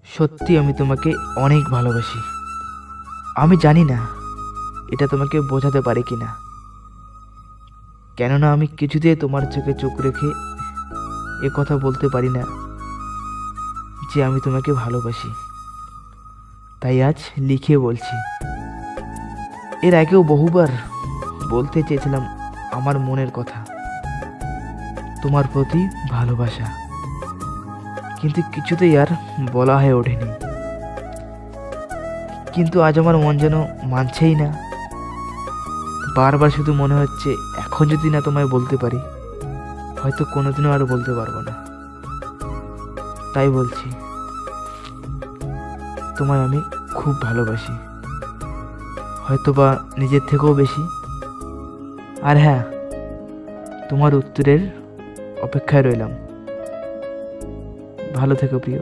সত্যি আমি তোমাকে অনেক ভালোবাসি। আমি জানি না এটা তোমাকে বোঝাতে পারে কি না, কেননা আমি কিছুতেই তোমার চোখে চোখ রেখে এ কথা বলতে পারি না যে আমি তোমাকে ভালোবাসি। তাই আজ লিখে বলছি। এর আগেও বহুবার বলতে চেয়েছিলাম আমার মনের কথা, তোমার প্রতি ভালোবাসা, কিন্তু কিছুতেই আর বলা হয়ে ওঠেনি। কিন্তু আজ আমার মন যেন মানছেই না। বারবার শুধু মনে হচ্ছে এখন যদি না তোমায় বলতে পারি, হয়তো কোনোদিনও আর বলতে পারবো না। তাই বলছি, তোমায় আমি খুব ভালোবাসি, হয়তো বা নিজের থেকেও বেশি। আর হ্যাঁ, তোমার উত্তরের অপেক্ষায় রইলাম। ভালো থেকো প্রিয়।